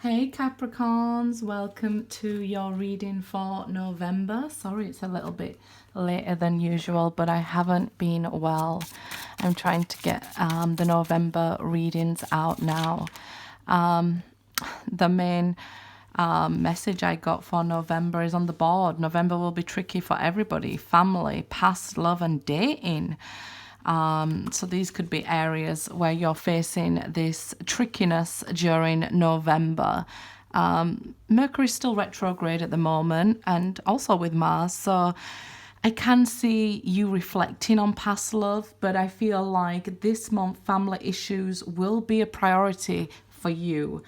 Hey Capricorns, welcome to your reading for November. Sorry it's a little bit later than usual, but I haven't been well. I'm trying to get the November readings out now. The main message I got for November is on the board. November will be tricky for everybody: family, past, love and dating. So these could be areas where you're facing this trickiness during November. Mercury's still retrograde at the moment, and also with Mars, so I can see you reflecting on past love, but I feel like this month family issues will be a priority for you,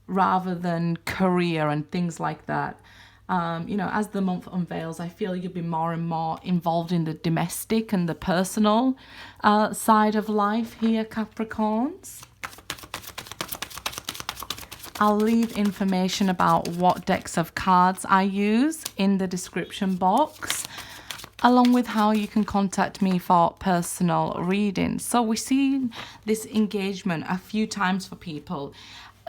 rather than career and things like that. As the month unveils, I feel you'll be more and more involved in the domestic and the personal side of life here, Capricorns. I'll leave information about what decks of cards I use in the description box, along with how you can contact me for personal readings. So we see this engagement a few times for people.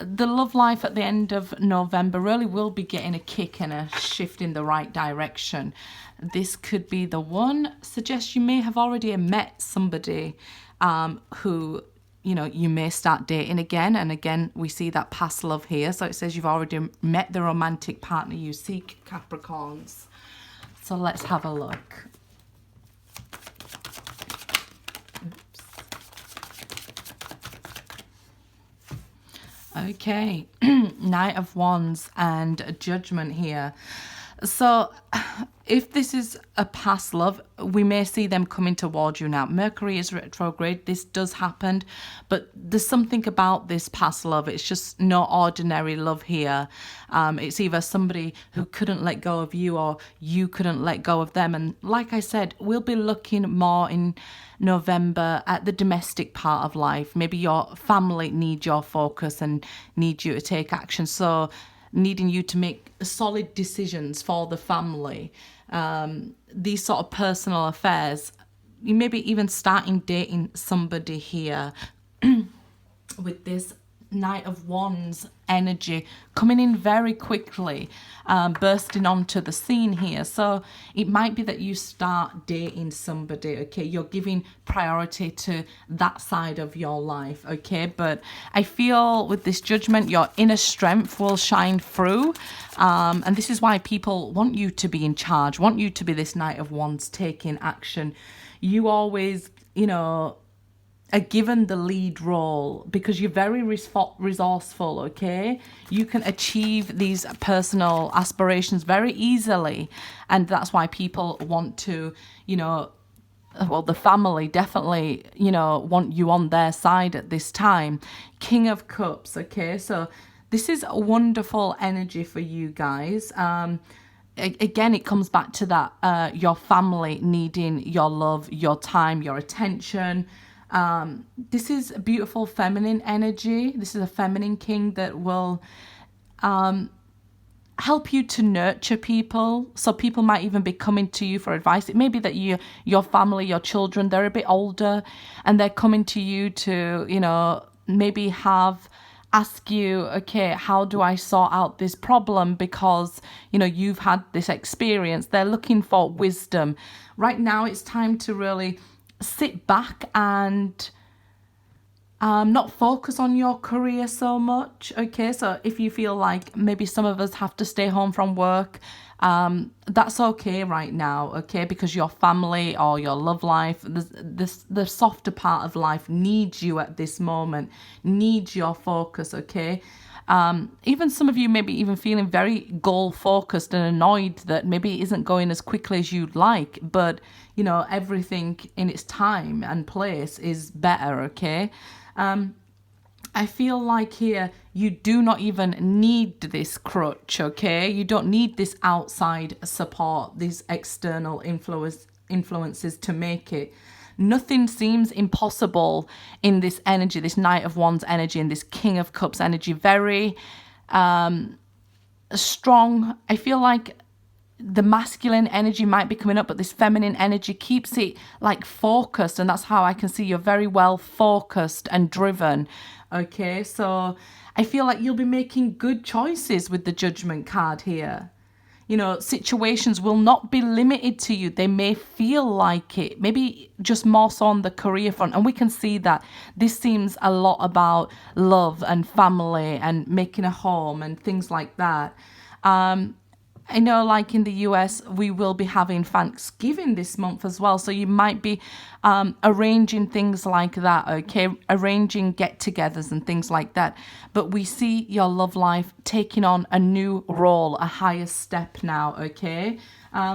The love life at the end of November really will be getting a kick and a shift in the right direction. This could be the one. Suggest you may have already met somebody who, you may start dating again. And again, we see that past love here. So it says you've already met the romantic partner you seek, Capricorns. So let's have a look. Okay, Knight of Wands and Judgment here. So if this is a past love, we may see them coming towards you now. Mercury is retrograde. This does happen, but there's something about this past love. It's just no ordinary love here. It's either somebody who couldn't let go of you or you couldn't let go of them. And like I said, we'll be looking more in November at the domestic part of life. Maybe your family need your focus and need you to take action. So needing you to make solid decisions for the family. These sort of personal affairs. You may be even starting dating somebody here with this Knight of Wands energy coming in very quickly, bursting onto the scene here. So it might be that you start dating somebody, okay? You're giving priority to that side of your life, okay? But I feel with this Judgment, your inner strength will shine through. And this is why people want you to be in charge, want you to be this Knight of Wands taking action. You always, are given the lead role because you're very resourceful, okay? You can achieve these personal aspirations very easily, and that's why people want to, the family definitely, want you on their side at this time. King of Cups, okay? So this is a wonderful energy for you guys. Again, it comes back to that, your family needing your love, your time, your attention. This is a beautiful feminine energy. This is a feminine king that will help you to nurture people. So people might even be coming to you for advice. It may be that your family, your children, they're a bit older and they're coming to you to, maybe ask you, okay, how do I sort out this problem? Because, you've had this experience. They're looking for wisdom. Right now, it's time to really sit back and not focus on your career so much, okay? So if you feel like maybe some of us have to stay home from work, that's okay right now, okay? Because your family or your love life, the softer part of life needs you at this moment, needs your focus, okay? Even some of you maybe even feeling very goal focused and annoyed that maybe it isn't going as quickly as you'd like, but everything in its time and place is better, okay? I feel like here you do not even need this crutch, okay? You don't need this outside support, these external influences to make it. Nothing seems impossible in this energy, this Knight of Wands energy and this King of Cups energy. Very strong. I feel like the masculine energy might be coming up, but this feminine energy keeps it like focused, and that's how I can see you're very well focused and driven. Okay, so I feel like you'll be making good choices with the Judgment card here. You know, situations will not be limited to you. They may feel like it, maybe just more so on the career front. And we can see that this seems a lot about love and family and making a home and things like that. I know, like in the US, we will be having Thanksgiving this month as well. So you might be arranging things like that, okay? Arranging get-togethers and things like that. But we see your love life taking on a new role, a higher step now, okay?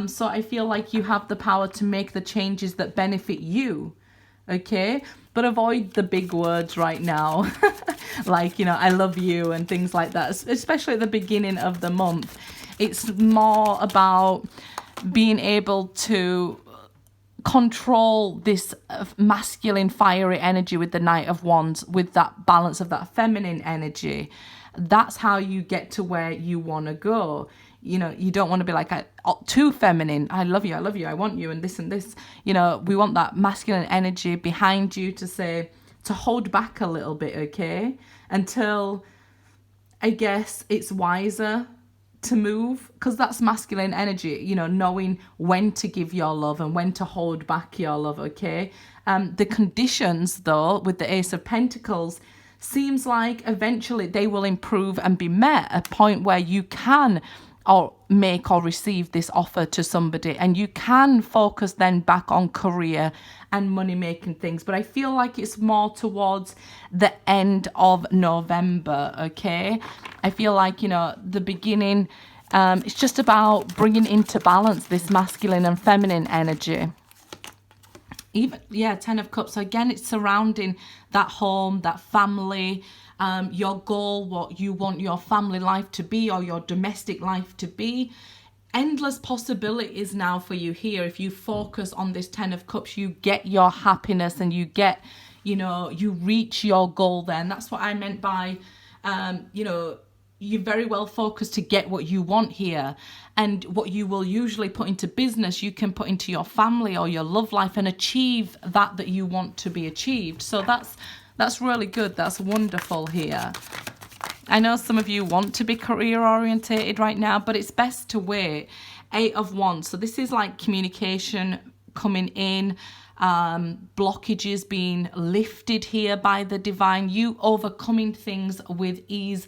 So I feel like you have the power to make the changes that benefit you, okay? But avoid the big words right now, like, you know, I love you and things like that, especially at the beginning of the month. It's more about being able to control this masculine fiery energy with the Knight of Wands, with that balance of that feminine energy. That's how you get to where you want to go. You know, you don't want to be like too feminine. I love you, I want you, and this and this. You know, we want that masculine energy behind you to say, to hold back a little bit, okay? Until, I guess, it's wiser to move, because that's masculine energy, you know, knowing when to give your love and when to hold back your love, okay? The conditions, though, with the Ace of Pentacles, seems like eventually they will improve and be met, a point where you can or make or receive this offer to somebody, and you can focus then back on career and money making things. But I feel like it's more towards the end of November, okay? I feel like, you know, the beginning, it's just about bringing into balance this masculine and feminine energy. Even, yeah, 10 of Cups. So again, it's surrounding that home, that family, your goal, what you want your family life to be or your domestic life to be. Endless possibilities now for you here. If you focus on this 10 of Cups, you get your happiness and you get, you know, you reach your goal there. And that's what I meant by, you know, you're very well focused to get what you want here. And what you will usually put into business, you can put into your family or your love life and achieve that you want to be achieved. So that's really good. That's wonderful here. I know some of you want to be career orientated right now, but it's best to wait. 8 of Wands. So this is like communication coming in, blockages being lifted here by the divine, you overcoming things with ease,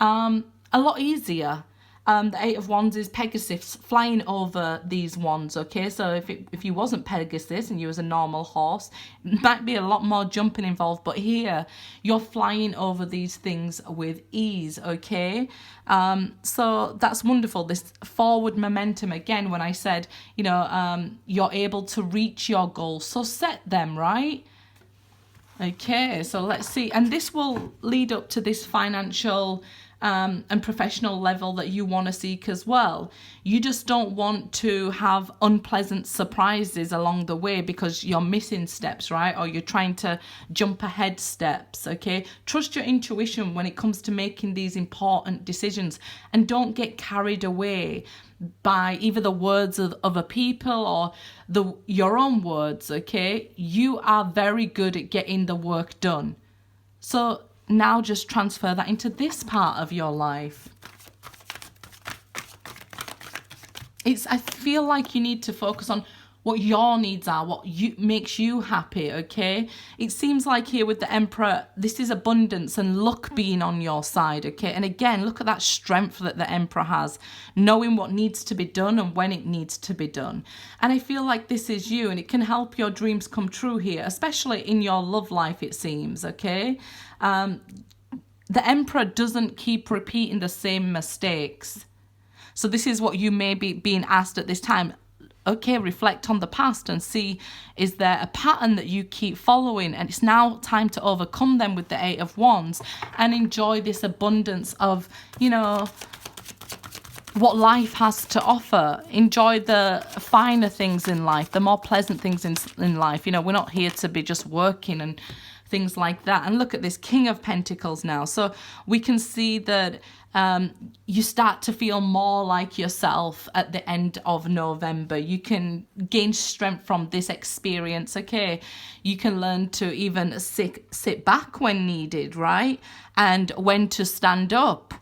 a lot easier. The 8 of Wands is Pegasus flying over these wands, okay? So if you wasn't Pegasus and you was a normal horse, it might be a lot more jumping involved, but here you're flying over these things with ease, okay? So that's wonderful, this forward momentum. Again, when I said, you know, you're able to reach your goals, so set them, right? Okay, so let's see. And this will lead up to this financial and professional level that you want to seek as well. You just don't want to have unpleasant surprises along the way because you're missing steps, right? Or you're trying to jump ahead steps, okay? Trust your intuition when it comes to making these important decisions, and don't get carried away by either the words of other people or your own words, okay? You are very good at getting the work done. So now just transfer that into this part of your life. I feel like you need to focus on what your needs are, what makes you happy, okay? It seems like here with the Emperor, this is abundance and luck being on your side, okay? And again, look at that strength that the Emperor has, knowing what needs to be done and when it needs to be done. And I feel like this is you, and it can help your dreams come true here, especially in your love life, it seems, okay? The Emperor doesn't keep repeating the same mistakes. So this is what you may be being asked at this time. Okay, reflect on the past and see, is there a pattern that you keep following? And it's now time to overcome them with the 8 of Wands and enjoy this abundance of, you know, what life has to offer. Enjoy the finer things in life, the more pleasant things in life. You know, we're not here to be just working and things like that. And look at this King of Pentacles now. So we can see that you start to feel more like yourself at the end of November. You can gain strength from this experience, okay? You can learn to even sit back when needed, right? And when to stand up.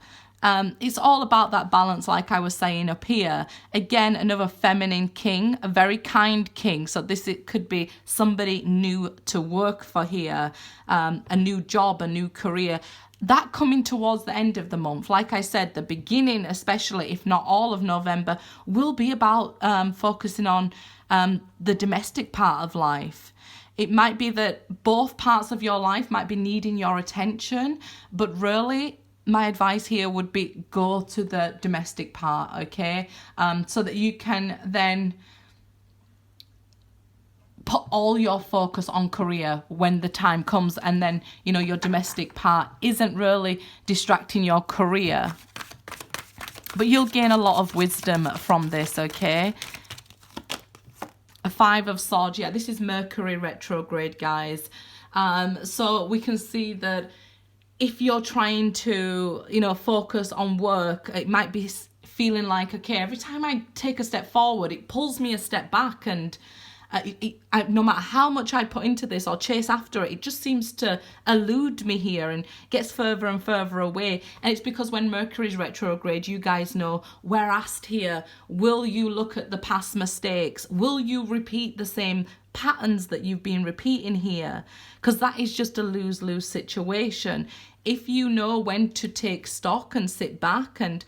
It's all about that balance, like I was saying up here. Again, another feminine king, a very kind king. So it could be somebody new to work for here, a new job, a new career. That coming towards the end of the month. Like I said, the beginning, especially if not all of November, will be about focusing on the domestic part of life. It might be that both parts of your life might be needing your attention, but really, my advice here would be go to the domestic part, okay? So that you can then put all your focus on career when the time comes, and then, you know, your domestic part isn't really distracting your career. But you'll gain a lot of wisdom from this, okay? A 5 of Swords, yeah, this is Mercury retrograde, guys. So we can see that if you're trying to, you know, focus on work, it might be feeling like, okay, every time I take a step forward, it pulls me a step back, and no matter how much I put into this or chase after it, it just seems to elude me here and gets further and further away. And it's because when Mercury's retrograde, you guys know, we're asked here, will you look at the past mistakes? Will you repeat the same patterns that you've been repeating here? Because that is just a lose-lose situation. If you know when to take stock and sit back, and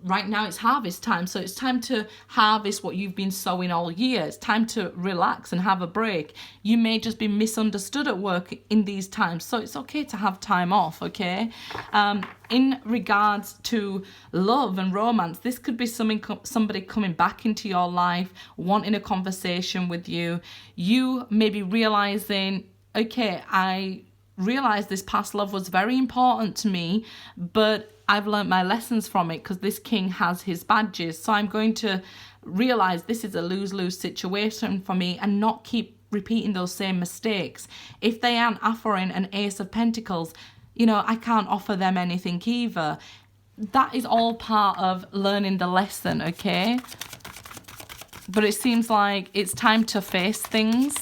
right now it's harvest time, so it's time to harvest what you've been sowing all year. It's time to relax and have a break. You may just be misunderstood at work in these times, so it's okay to have time off, okay? In regards to love and romance, this could be somebody coming back into your life, wanting a conversation with you. You may be realizing, okay, I realized this past love was very important to me, but I've learned my lessons from it because this king has his badges. So I'm going to realize this is a lose-lose situation for me and not keep repeating those same mistakes. If they aren't offering an Ace of Pentacles, you know, I can't offer them anything either. That is all part of learning the lesson, okay? But it seems like it's time to face things,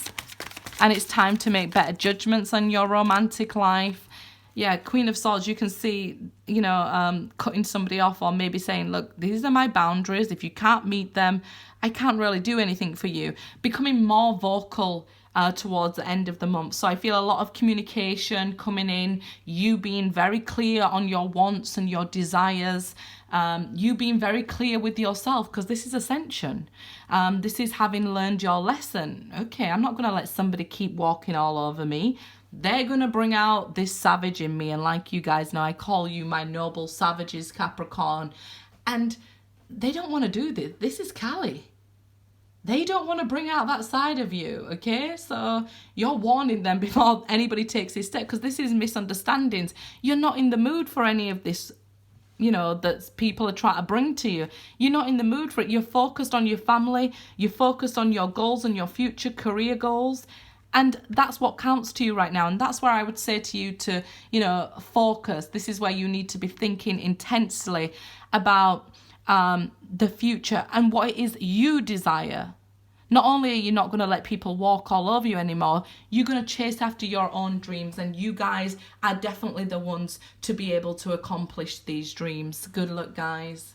and it's time to make better judgments on your romantic life. Yeah, Queen of Swords, you can see, you know, cutting somebody off, or maybe saying, look, these are my boundaries. If you can't meet them, I can't really do anything for you. Becoming more vocal towards the end of the month. So I feel a lot of communication coming in, you being very clear on your wants and your desires, you being very clear with yourself, because this is ascension. This is having learned your lesson. Okay, I'm not going to let somebody keep walking all over me. They're going to bring out this savage in me. And like you guys know, I call you my noble savages, Capricorn. And they don't want to do this. This is Cali. They don't want to bring out that side of you, okay? So you're warning them before anybody takes this step, because this is misunderstandings. You're not in the mood for any of this, you know, that people are trying to bring to you. You're not in the mood for it. You're focused on your family. You're focused on your goals and your future career goals. And that's what counts to you right now. And that's where I would say to you to, you know, focus. This is where you need to be thinking intensely about the future and what it is you desire. Not only are you not going to let people walk all over you anymore, you're going to chase after your own dreams. And you guys are definitely the ones to be able to accomplish these dreams. Good luck, guys.